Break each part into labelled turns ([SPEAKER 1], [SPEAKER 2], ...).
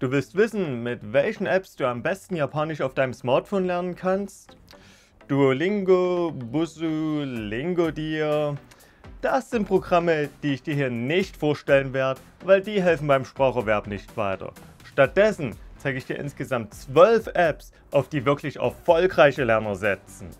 [SPEAKER 1] Du willst wissen, mit welchen Apps du am besten Japanisch auf deinem Smartphone lernen kannst? Duolingo, Busuu, Lingodeer. Das sind Programme, die ich dir hier nicht vorstellen werde, weil die helfen beim Spracherwerb nicht weiter. Stattdessen zeige ich dir insgesamt 12 Apps, auf die wirklich erfolgreiche Lerner setzen.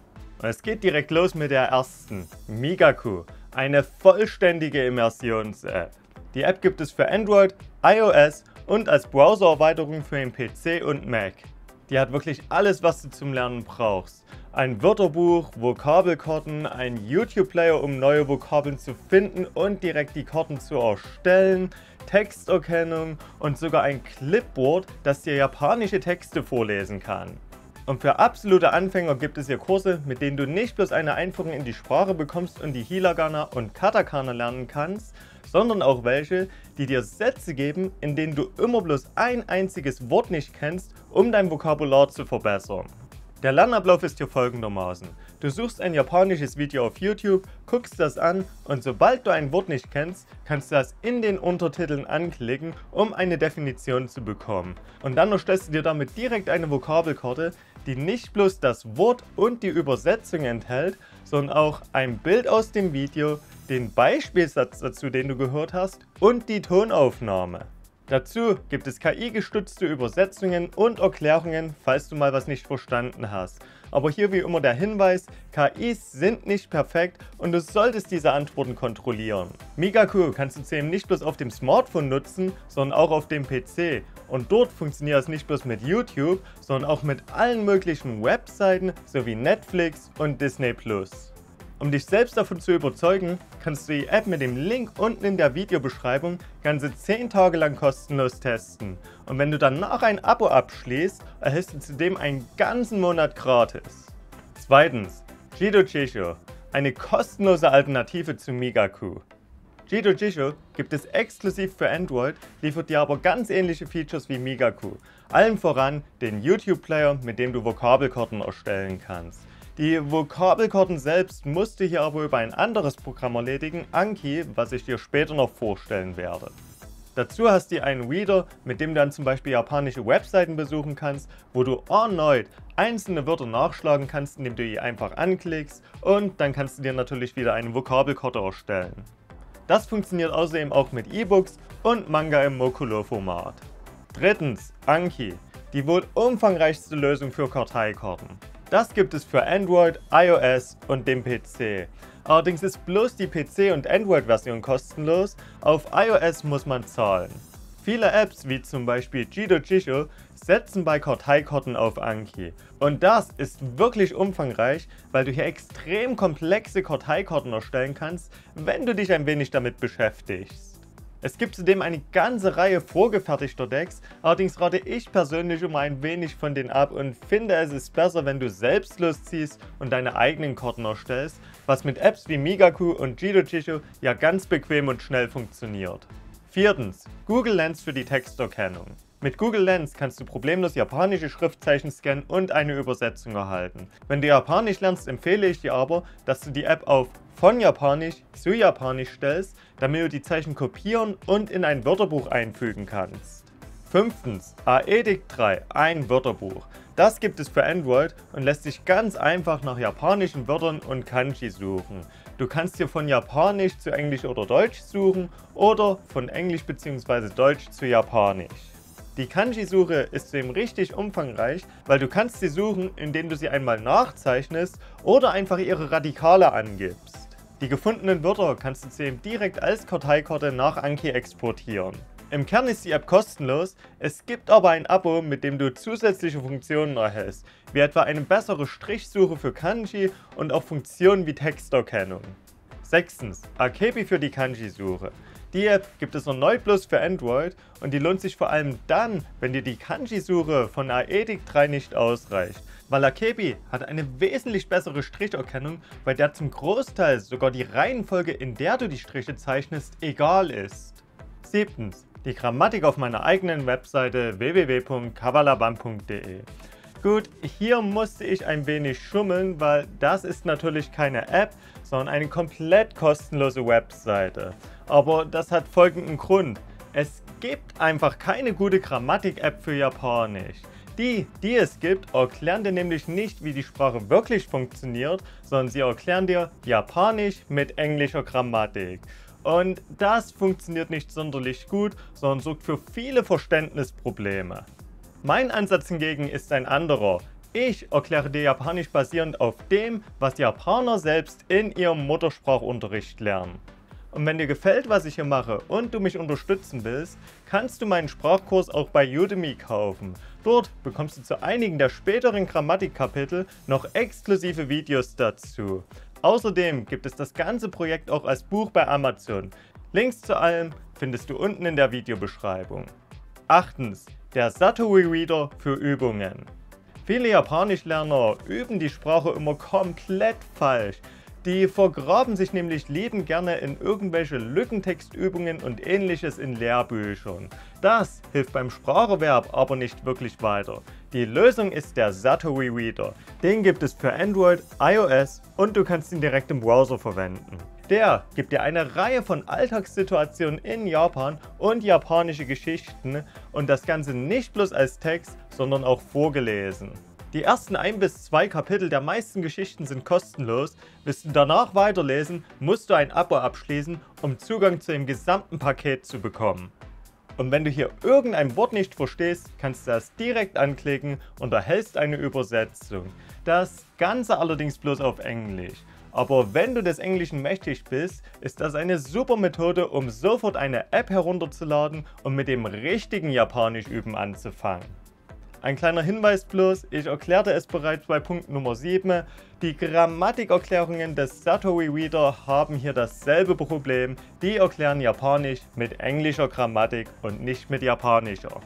[SPEAKER 1] Und es geht direkt los mit der ersten, Migaku, eine vollständige Immersions-App. Die App gibt es für Android, iOS und als Browser-Erweiterung für den PC und Mac. Die hat wirklich alles, was du zum Lernen brauchst. Ein Wörterbuch, Vokabelkarten, ein YouTube-Player, um neue Vokabeln zu finden und direkt die Karten zu erstellen, Texterkennung und sogar ein Clipboard, das dir japanische Texte vorlesen kann. Und für absolute Anfänger gibt es hier Kurse, mit denen du nicht bloß eine Einführung in die Sprache bekommst und die Hiragana und Katakana lernen kannst, sondern auch welche, die dir Sätze geben, in denen du immer bloß ein einziges Wort nicht kennst, um dein Vokabular zu verbessern. Der Lernablauf ist hier folgendermaßen. Du suchst ein japanisches Video auf YouTube, guckst das an und sobald du ein Wort nicht kennst, kannst du das in den Untertiteln anklicken, um eine Definition zu bekommen. Und dann erstellst du dir damit direkt eine Vokabelkarte, die nicht bloß das Wort und die Übersetzung enthält, sondern auch ein Bild aus dem Video, den Beispielsatz dazu, den du gehört hast, und die Tonaufnahme. Dazu gibt es KI-gestützte Übersetzungen und Erklärungen, falls du mal was nicht verstanden hast. Aber hier wie immer der Hinweis, KIs sind nicht perfekt und du solltest diese Antworten kontrollieren. Migaku kannst du zudem nicht bloß auf dem Smartphone nutzen, sondern auch auf dem PC. Und dort funktioniert es nicht bloß mit YouTube, sondern auch mit allen möglichen Webseiten sowie Netflix und Disney+. Um dich selbst davon zu überzeugen, kannst du die App mit dem Link unten in der Videobeschreibung ganze 10 Tage lang kostenlos testen. Und wenn du danach ein Abo abschließt, erhältst du zudem einen ganzen Monat gratis. Zweitens, Jidojisho, eine kostenlose Alternative zu Migaku. Jidojisho gibt es exklusiv für Android, liefert dir aber ganz ähnliche Features wie Migaku. Allen voran den YouTube-Player, mit dem du Vokabelkarten erstellen kannst. Die Vokabelkarten selbst musst du hier aber über ein anderes Programm erledigen, Anki, was ich dir später noch vorstellen werde. Dazu hast du einen Reader, mit dem du dann zum Beispiel japanische Webseiten besuchen kannst, wo du erneut einzelne Wörter nachschlagen kannst, indem du die einfach anklickst, und dann kannst du dir natürlich wieder eine Vokabelkarte erstellen. Das funktioniert außerdem auch mit E-Books und Manga im Mokulo-Format. Drittens, Anki, die wohl umfangreichste Lösung für Karteikarten. Das gibt es für Android, iOS und den PC. Allerdings ist bloß die PC- und Android-Version kostenlos, auf iOS muss man zahlen. Viele Apps, wie zum Beispiel Jidojisho, setzen bei Karteikarten auf Anki. Und das ist wirklich umfangreich, weil du hier extrem komplexe Karteikarten erstellen kannst, wenn du dich ein wenig damit beschäftigst. Es gibt zudem eine ganze Reihe vorgefertigter Decks, allerdings rate ich persönlich immer ein wenig von denen ab und finde, es ist besser, wenn du selbst losziehst und deine eigenen Karten erstellst, was mit Apps wie Migaku und Jidojisho ja ganz bequem und schnell funktioniert. Viertens, Google Lens für die Texterkennung. Mit Google Lens kannst du problemlos japanische Schriftzeichen scannen und eine Übersetzung erhalten. Wenn du Japanisch lernst, empfehle ich dir aber, dass du die App auf von Japanisch zu Japanisch stellst, damit du die Zeichen kopieren und in ein Wörterbuch einfügen kannst. Fünftens, Aedik 3, ein Wörterbuch. Das gibt es für Android und lässt sich ganz einfach nach japanischen Wörtern und Kanji suchen. Du kannst hier von Japanisch zu Englisch oder Deutsch suchen oder von Englisch bzw. Deutsch zu Japanisch. Die Kanji-Suche ist zudem richtig umfangreich, weil du kannst sie suchen, indem du sie einmal nachzeichnest oder einfach ihre Radikale angibst. Die gefundenen Wörter kannst du zudem direkt als Karteikarte nach Anki exportieren. Im Kern ist die App kostenlos, es gibt aber ein Abo, mit dem du zusätzliche Funktionen erhältst, wie etwa eine bessere Strichsuche für Kanji und auch Funktionen wie Texterkennung. Sechstens, Akebi für die Kanji-Suche. Die App gibt es erneut bloß für Android und die lohnt sich vor allem dann, wenn dir die Kanji-Suche von Aedik 3 nicht ausreicht, weil Akebi hat eine wesentlich bessere Stricherkennung, bei der zum Großteil sogar die Reihenfolge, in der du die Striche zeichnest, egal ist. Siebtens, die Grammatik auf meiner eigenen Webseite www.kavalabam.de. Gut, hier musste ich ein wenig schummeln, weil das ist natürlich keine App, sondern eine komplett kostenlose Webseite. Aber das hat folgenden Grund. Es gibt einfach keine gute Grammatik-App für Japanisch. Die es gibt, erklären dir nämlich nicht, wie die Sprache wirklich funktioniert, sondern sie erklären dir Japanisch mit englischer Grammatik. Und das funktioniert nicht sonderlich gut, sondern sorgt für viele Verständnisprobleme. Mein Ansatz hingegen ist ein anderer. Ich erkläre dir Japanisch basierend auf dem, was Japaner selbst in ihrem Muttersprachunterricht lernen. Und wenn dir gefällt, was ich hier mache und du mich unterstützen willst, kannst du meinen Sprachkurs auch bei Udemy kaufen. Dort bekommst du zu einigen der späteren Grammatikkapitel noch exklusive Videos dazu. Außerdem gibt es das ganze Projekt auch als Buch bei Amazon. Links zu allem findest du unten in der Videobeschreibung. 8. Der Satori Reader für Übungen. Viele Japanischlerner üben die Sprache immer komplett falsch. Die vergraben sich nämlich liebend gerne in irgendwelche Lückentextübungen und ähnliches in Lehrbüchern. Das hilft beim Spracherwerb aber nicht wirklich weiter. Die Lösung ist der Satori Reader. Den gibt es für Android, iOS und du kannst ihn direkt im Browser verwenden. Der gibt dir eine Reihe von Alltagssituationen in Japan und japanische Geschichten und das Ganze nicht bloß als Text, sondern auch vorgelesen. Die ersten 1 bis 2 Kapitel der meisten Geschichten sind kostenlos. Willst du danach weiterlesen, musst du ein Abo abschließen, um Zugang zu dem gesamten Paket zu bekommen. Und wenn du hier irgendein Wort nicht verstehst, kannst du das direkt anklicken und erhältst eine Übersetzung. Das Ganze allerdings bloß auf Englisch. Aber wenn du des Englischen mächtig bist, ist das eine super Methode, um sofort eine App herunterzuladen und mit dem richtigen Japanisch üben anzufangen. Ein kleiner Hinweis bloß, ich erklärte es bereits bei Punkt Nummer 7, die Grammatikerklärungen des Satori Reader haben hier dasselbe Problem, die erklären Japanisch mit englischer Grammatik und nicht mit japanischer.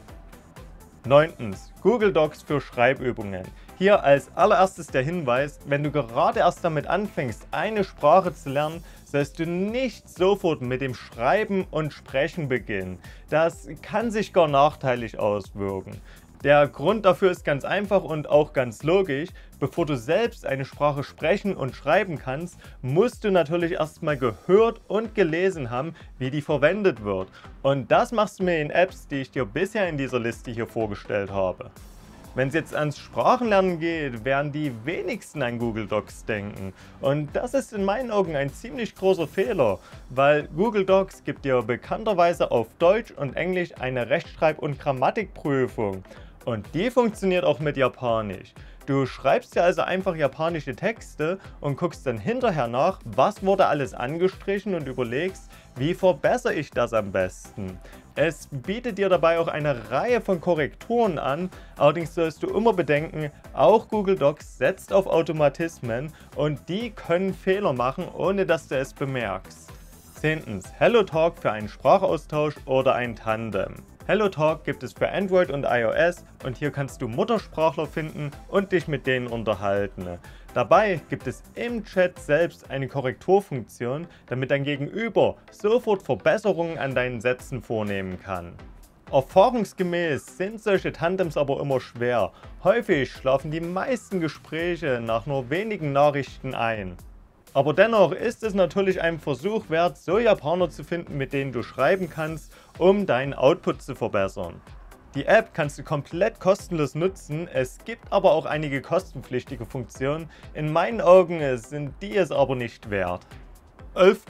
[SPEAKER 1] 9. Google Docs für Schreibübungen. Hier als allererstes der Hinweis, wenn du gerade erst damit anfängst, eine Sprache zu lernen, sollst du nicht sofort mit dem Schreiben und Sprechen beginnen. Das kann sich gar nachteilig auswirken. Der Grund dafür ist ganz einfach und auch ganz logisch. Bevor du selbst eine Sprache sprechen und schreiben kannst, musst du natürlich erstmal gehört und gelesen haben, wie die verwendet wird. Und das machst du mit den Apps, die ich dir bisher in dieser Liste hier vorgestellt habe. Wenn es jetzt ans Sprachenlernen geht, werden die wenigsten an Google Docs denken. Und das ist in meinen Augen ein ziemlich großer Fehler, weil Google Docs gibt dir bekannterweise auf Deutsch und Englisch eine Rechtschreib- und Grammatikprüfung. Und die funktioniert auch mit Japanisch. Du schreibst dir also einfach japanische Texte und guckst dann hinterher nach, was wurde alles angestrichen und überlegst, wie verbessere ich das am besten. Es bietet dir dabei auch eine Reihe von Korrekturen an, allerdings sollst du immer bedenken, auch Google Docs setzt auf Automatismen und die können Fehler machen, ohne dass du es bemerkst. 10. HelloTalk für einen Sprachaustausch oder ein Tandem. HelloTalk gibt es für Android und iOS und hier kannst du Muttersprachler finden und dich mit denen unterhalten. Dabei gibt es im Chat selbst eine Korrekturfunktion, damit dein Gegenüber sofort Verbesserungen an deinen Sätzen vornehmen kann. Erfahrungsgemäß sind solche Tandems aber immer schwer. Häufig schlafen die meisten Gespräche nach nur wenigen Nachrichten ein. Aber dennoch ist es natürlich ein Versuch wert, so Japaner zu finden, mit denen du schreiben kannst, um deinen Output zu verbessern. Die App kannst du komplett kostenlos nutzen, es gibt aber auch einige kostenpflichtige Funktionen. In meinen Augen sind die es aber nicht wert. 11.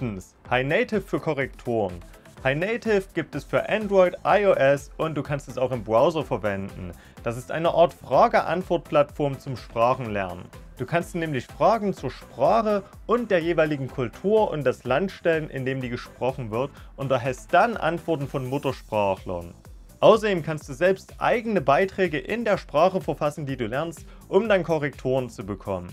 [SPEAKER 1] HiNative für Korrekturen. HiNative gibt es für Android, iOS und du kannst es auch im Browser verwenden. Das ist eine Art Frage-Antwort-Plattform zum Sprachenlernen. Du kannst nämlich Fragen zur Sprache und der jeweiligen Kultur und das Land stellen, in dem die gesprochen wird und erhältst dann Antworten von Muttersprachlern. Außerdem kannst du selbst eigene Beiträge in der Sprache verfassen, die du lernst, um dann Korrekturen zu bekommen.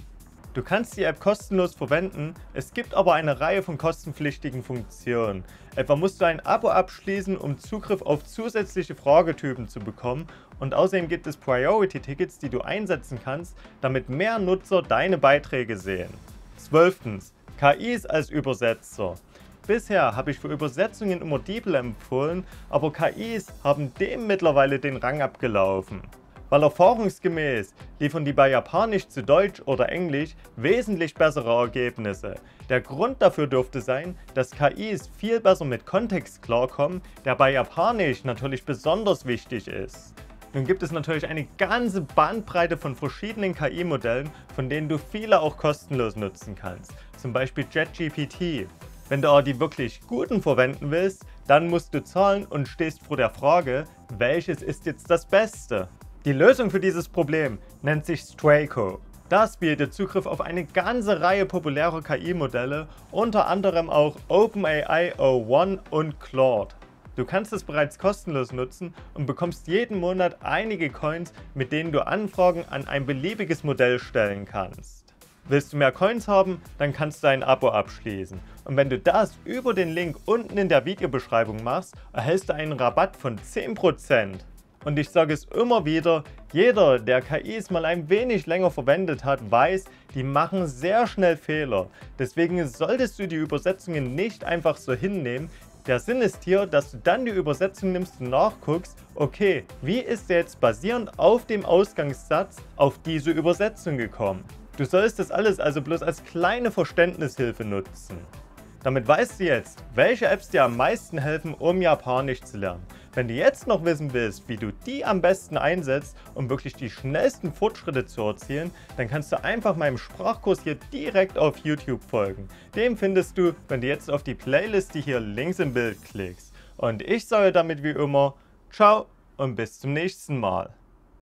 [SPEAKER 1] Du kannst die App kostenlos verwenden, es gibt aber eine Reihe von kostenpflichtigen Funktionen. Etwa musst du ein Abo abschließen, um Zugriff auf zusätzliche Fragetypen zu bekommen und außerdem gibt es Priority-Tickets, die du einsetzen kannst, damit mehr Nutzer deine Beiträge sehen. 12. KIs als Übersetzer. Bisher habe ich für Übersetzungen immer DeepL empfohlen, aber KIs haben dem mittlerweile den Rang abgelaufen. weil erfahrungsgemäß liefern die bei Japanisch zu Deutsch oder Englisch wesentlich bessere Ergebnisse. Der Grund dafür dürfte sein, dass KIs viel besser mit Kontext klarkommen, der bei Japanisch natürlich besonders wichtig ist. Nun gibt es natürlich eine ganze Bandbreite von verschiedenen KI-Modellen, von denen du viele auch kostenlos nutzen kannst, zum Beispiel ChatGPT. Wenn du aber die wirklich guten verwenden willst, dann musst du zahlen und stehst vor der Frage, welches ist jetzt das Beste? Die Lösung für dieses Problem nennt sich Strayco. Das bietet Zugriff auf eine ganze Reihe populärer KI-Modelle, unter anderem auch OpenAI O1 und Claude. Du kannst es bereits kostenlos nutzen und bekommst jeden Monat einige Coins, mit denen du Anfragen an ein beliebiges Modell stellen kannst. Willst du mehr Coins haben, dann kannst du ein Abo abschließen. Und wenn du das über den Link unten in der Videobeschreibung machst, erhältst du einen Rabatt von 10%. Und ich sage es immer wieder, jeder, der KIs mal ein wenig länger verwendet hat, weiß, die machen sehr schnell Fehler. Deswegen solltest du die Übersetzungen nicht einfach so hinnehmen. Der Sinn ist hier, dass du dann die Übersetzung nimmst und nachguckst, okay, wie ist der jetzt basierend auf dem Ausgangssatz auf diese Übersetzung gekommen? Du sollst das alles also bloß als kleine Verständnishilfe nutzen. Damit weißt du jetzt, welche Apps dir am meisten helfen, um Japanisch zu lernen. Wenn du jetzt noch wissen willst, wie du die am besten einsetzt, um wirklich die schnellsten Fortschritte zu erzielen, dann kannst du einfach meinem Sprachkurs hier direkt auf YouTube folgen. Den findest du, wenn du jetzt auf die Playlist, die hier links im Bild klickst. Und ich sage damit wie immer, ciao und bis zum nächsten Mal.